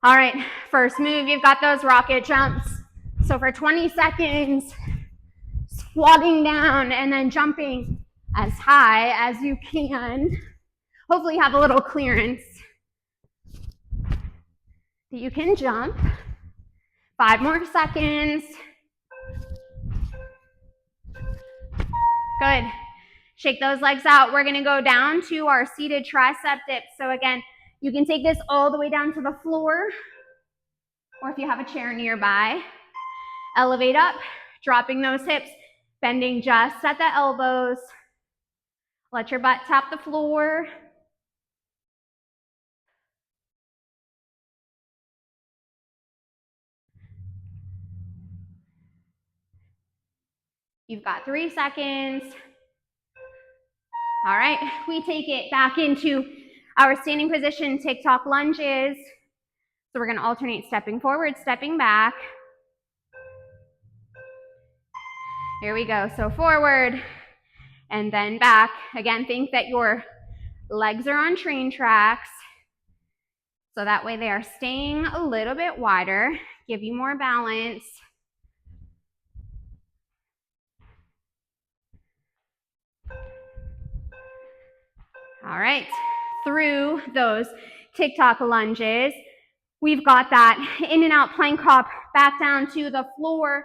All right, first move, you've got those rocket jumps. So for 20 seconds, squatting down and then jumping as high as you can. Hopefully you have a little clearance that you can jump. 5 more seconds. Good. Shake those legs out. We're gonna go down to our seated tricep dips. So again, you can take this all the way down to the floor, or if you have a chair nearby, elevate up, dropping those hips, bending just at the elbows. Let your butt tap the floor. You've got 3 seconds. All right, we take it back into our standing position, TikTok lunges. So we're gonna alternate stepping forward, stepping back. Here we go, so forward and then back. Again, think that your legs are on train tracks. So that way they are staying a little bit wider, give you more balance. All right, through those TikTok lunges, we've got that in and out plank hop back down to the floor.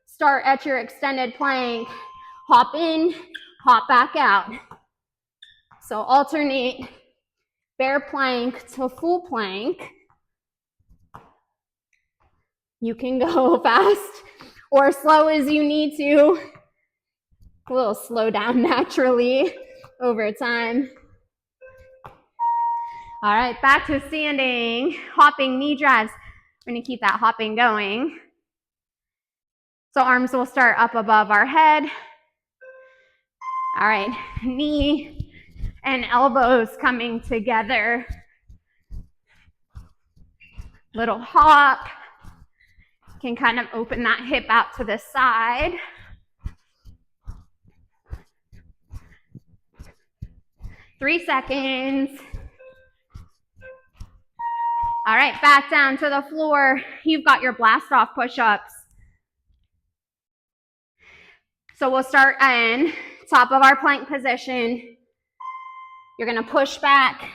Start at your extended plank, hop in, hop back out. So alternate bear plank to full plank. You can go fast or slow as you need to. We'll slow down naturally over time. All right, back to standing, hopping knee drives. We're gonna keep that hopping going. So arms will start up above our head. All right, knee and elbows coming together. Little hop. Can kind of open that hip out to the side. Three seconds. All right, back down to the floor. You've got your blast off push-ups. So we'll start in top of our plank position. You're gonna push back,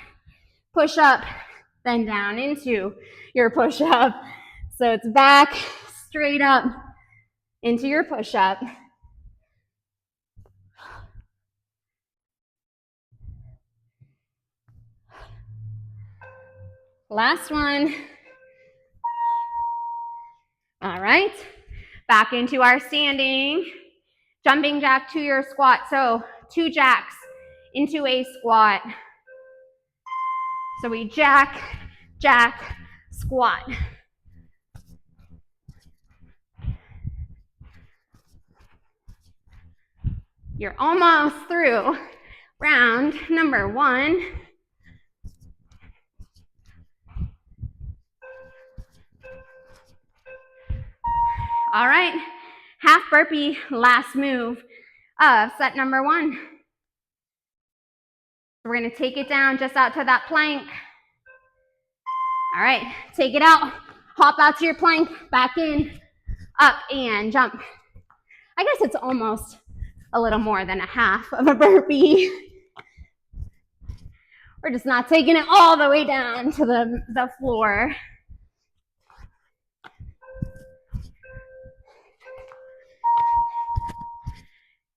push up, then down into your push-up. So it's back, straight up into your push-up. Last one. All right, back into our standing. Jumping jack to your squat. So 2 jacks into a squat. So we jack, jack, squat. You're almost through round number 1. All right, half burpee, last move of set number 1. We're gonna take it down just out to that plank. All right, take it out, hop out to your plank, back in, up and jump. I guess it's almost a little more than a half of a burpee. We're just not taking it all the way down to the floor.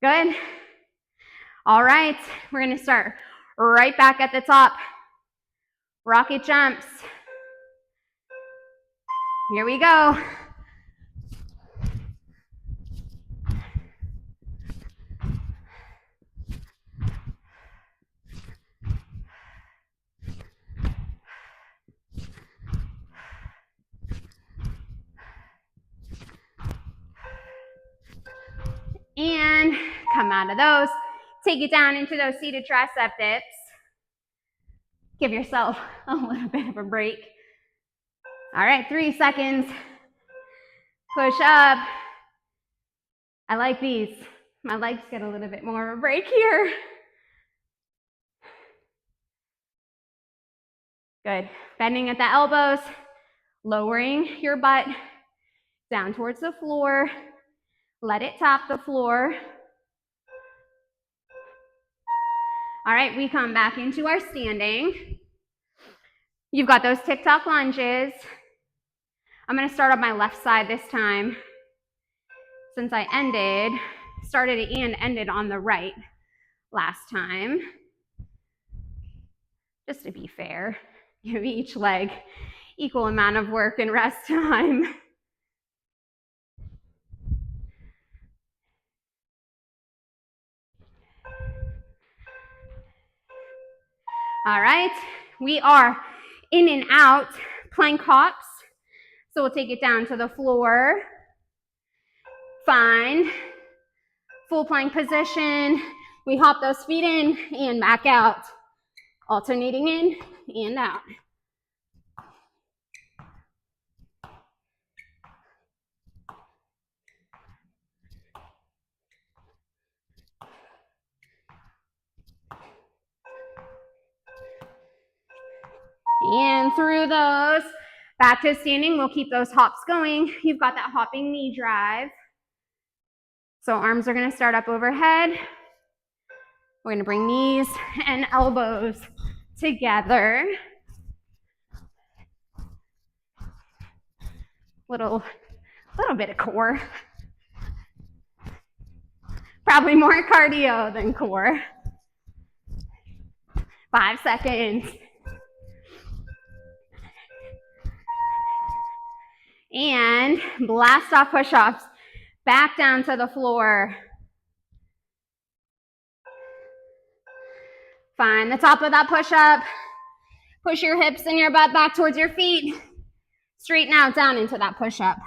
Good. All right, we're gonna start right back at the top. Rocket jumps. Here we go. And come out of those. Take it down into those seated tricep dips. Give yourself a little bit of a break. All right, 3 seconds. Push up. I like these. My legs get a little bit more of a break here. Good. Bending at the elbows, lowering your butt down towards the floor. Let it tap the floor. All right, we come back into our standing. You've got those TikTok lunges. I'm gonna start on my left side this time, since I started and ended on the right last time. Just to be fair, give each leg equal amount of work and rest time. All right, we are in and out plank hops. So we'll take it down to the floor. Find full plank position. We hop those feet in and back out, alternating in and out. And through those, back to standing. We'll keep those hops going. You've got that hopping knee drive. So arms are gonna start up overhead. We're gonna bring knees and elbows together. Little bit of core. Probably more cardio than core. 5 seconds. And blast off push-ups. Back down to the floor. Find the top of that push-up. Push your hips and your butt back towards your feet. Straighten out down into that push-up.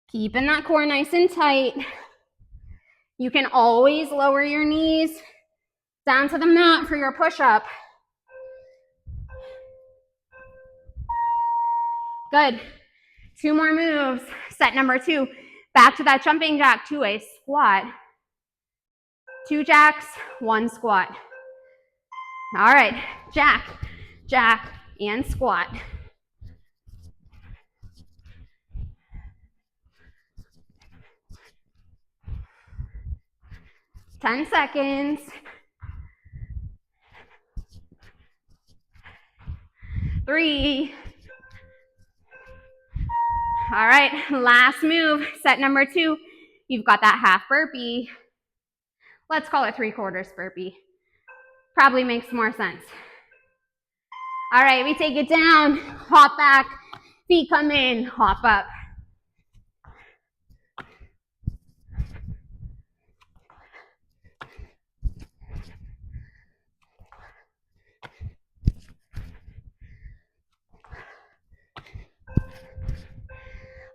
Keeping that core nice and tight. You can always lower your knees down to the mat for your push-up. Good. 2 more moves. Set number 2. Back to that jumping jack to a squat. 2 jacks, 1 squat. All right, jack, jack, and squat. Ten seconds. 3. All right, last move, set number 2. You've got that half burpee. Let's call it 3/4 burpee. Probably makes more sense. All right, we take it down, hop back, feet come in, hop up.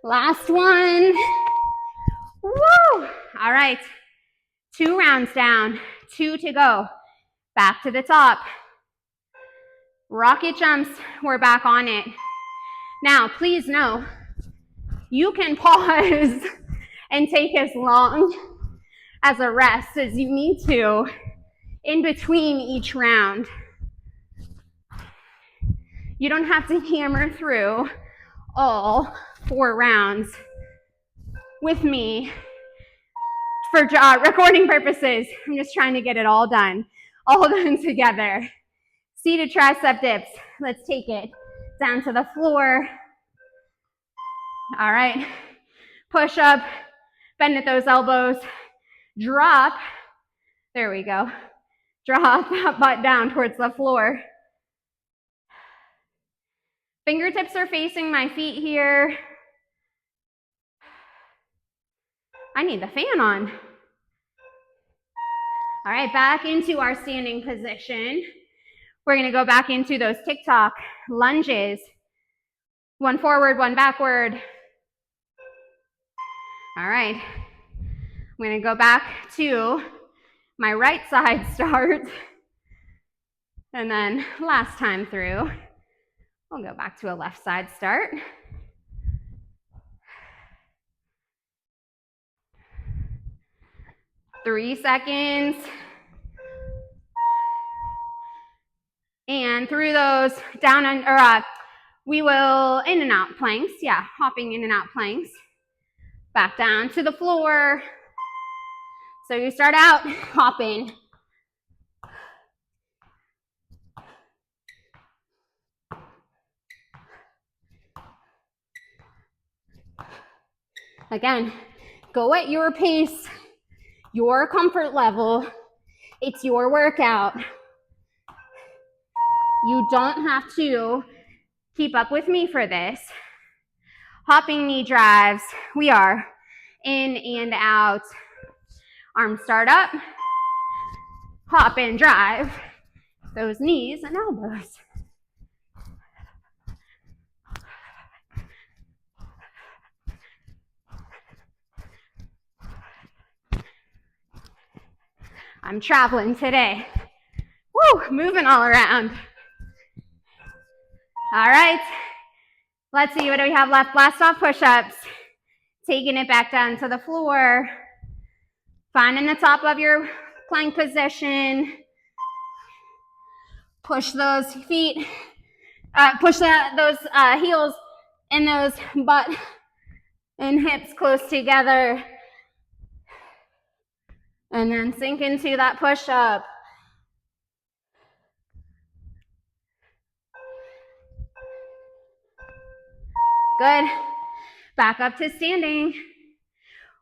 Last one. Woo! All right, 2 rounds down, 2 to go. Back to the top. Rocket jumps, we're back on it. Now, please know, you can pause and take as long as a rest as you need to in between each round. You don't have to hammer through all 4 rounds with me for recording purposes. I'm just trying to get it all done together. Seated tricep dips. Let's take it down to the floor. All right, push up, bend at those elbows, drop. There we go. Drop that butt down towards the floor. Fingertips are facing my feet here. I need the fan on. All right, back into our standing position. We're gonna go back into those TikTok lunges. 1 forward, 1 backward. All right, I'm gonna go back to my right side start. And then last time through, we'll go back to a left side start. Three seconds. And through those down and, we will in and out planks. Yeah, hopping in and out planks. Back down to the floor. So you start out hopping. Again, go at your pace, your comfort level. It's your workout. You don't have to keep up with me for this. Hopping knee drives. We are in and out. Arms start up. Hop and drive. Those knees and elbows. I'm traveling today. Woo, moving all around. All right, let's see, what do we have left? Blast off push-ups. Taking it back down to the floor. Finding the top of your plank position. Push those feet, push those heels and those butt and hips close together. And then sink into that push-up. Good. Back up to standing.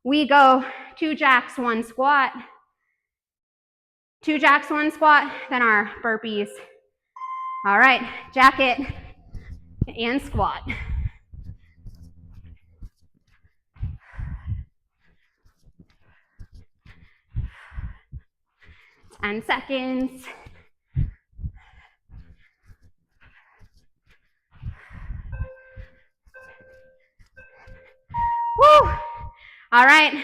We go 2 jacks, 1 squat. 2 jacks, 1 squat, then our burpees. All right, jack it and squat. 10 seconds. Woo! All right,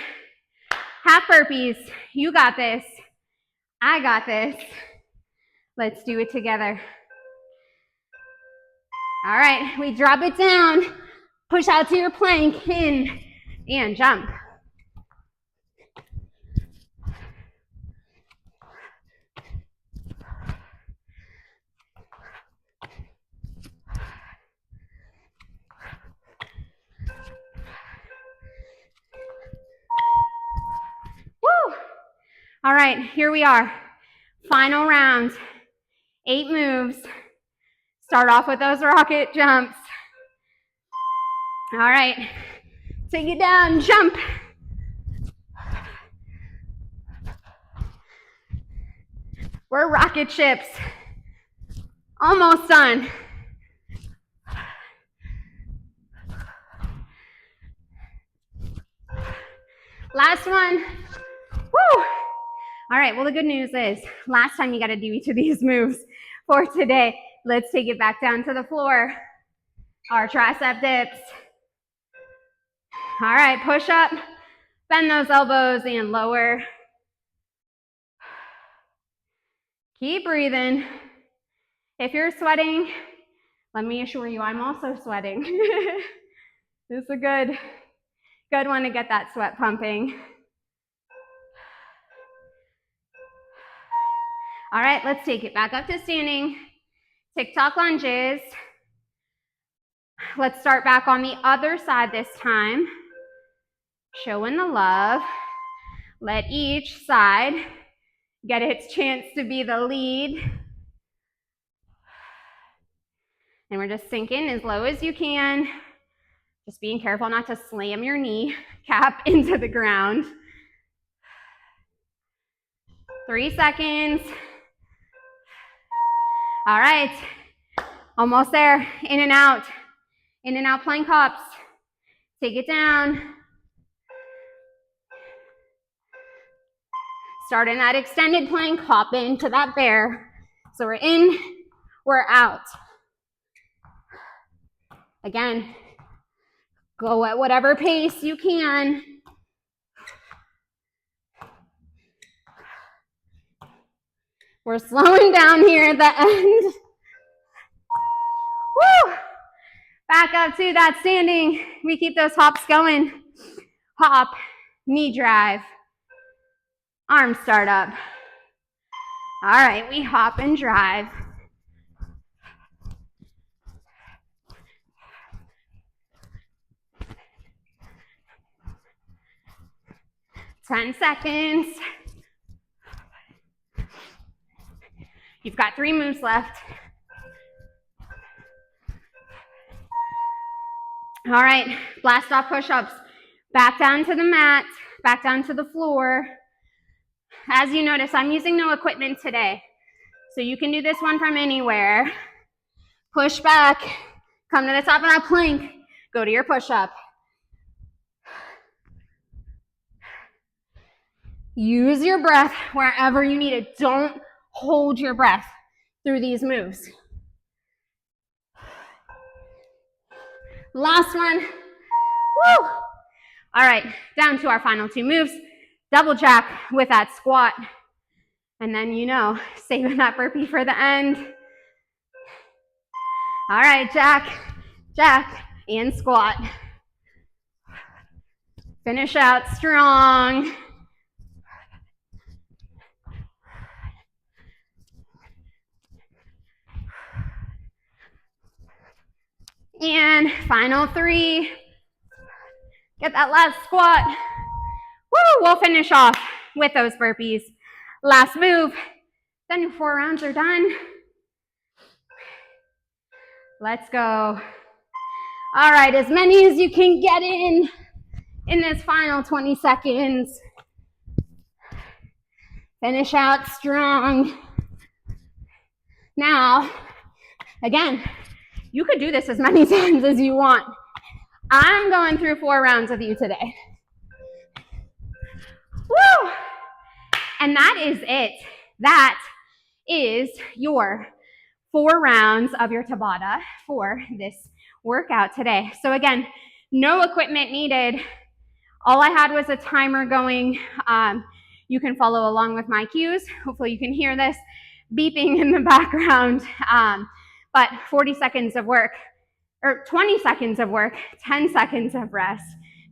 half burpees. You got this. I got this. Let's do it together. All right, we drop it down. Push out to your plank, in, and jump. Woo! All right, here we are. Final round. 8 moves. Start off with those rocket jumps. All right, take it down, jump. We're rocket ships. Almost done. Last one. Woo! All right, well, the good news is last time you got to do each of these moves. For today, let's take it back down to the floor. Our tricep dips. All right, push up, bend those elbows and lower. Keep breathing. If you're sweating, let me assure you, I'm also sweating. This is a good one to get that sweat pumping. All right, let's take it back up to standing. Tock lunges. Let's start back on the other side this time. Showing the love. Let each side get its chance to be the lead. And we're just sinking as low as you can. Just being careful not to slam your knee cap into the ground. 3 seconds. All right, almost there. In and out plank hops. Take it down. Start in that extended plank, hop into that bear. So we're in, we're out. Again, go at whatever pace you can. We're slowing down here at the end. Woo! Back up to that standing. We keep those hops going. Hop, knee drive, arms start up. All right, we hop and drive. 10 seconds. You've got 3 moves left. All right, blast off push-ups. Back down to the mat, back down to the floor. As you notice, I'm using no equipment today. So you can do this one from anywhere. Push back, come to the top of that plank, go to your push-up. Use your breath wherever you need it. Don't hold your breath through these moves. Last one. Woo! All right, down to our final 2 moves. Double jack with that squat. And then, saving that burpee for the end. All right, jack, and squat. Finish out strong. And final 3. Get that last squat. Woo! We'll finish off with those burpees. Last move. Then your 4 rounds are done. Let's go. All right, as many as you can get in this final 20 seconds. Finish out strong. Now, again, you could do this as many times as you want. I'm going through 4 rounds with you today. Woo! And that is it. That is your 4 rounds of your Tabata for this workout today. So again, no equipment needed. All I had was a timer going. You can follow along with my cues. Hopefully you can hear this beeping in the background. But 40 seconds of work, or 20 seconds of work, 10 seconds of rest,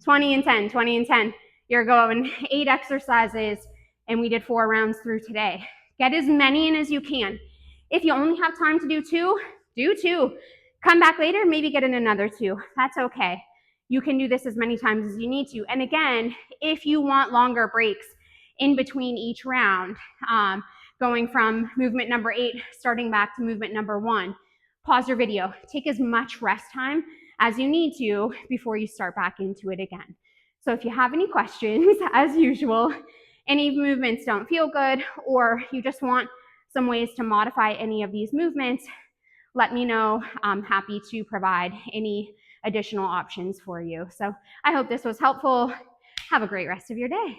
20 and 10, 20 and 10. You're going 8 exercises, and we did 4 rounds through today. Get as many in as you can. If you only have time to do 2, do 2. Come back later, maybe get in another 2. That's okay. You can do this as many times as you need to. And again, if you want longer breaks in between each round, going from movement number 8, starting back to movement number 1, pause your video. Take as much rest time as you need to before you start back into it again. So if you have any questions, as usual, any movements don't feel good, or you just want some ways to modify any of these movements, let me know. I'm happy to provide any additional options for you. So I hope this was helpful. Have a great rest of your day.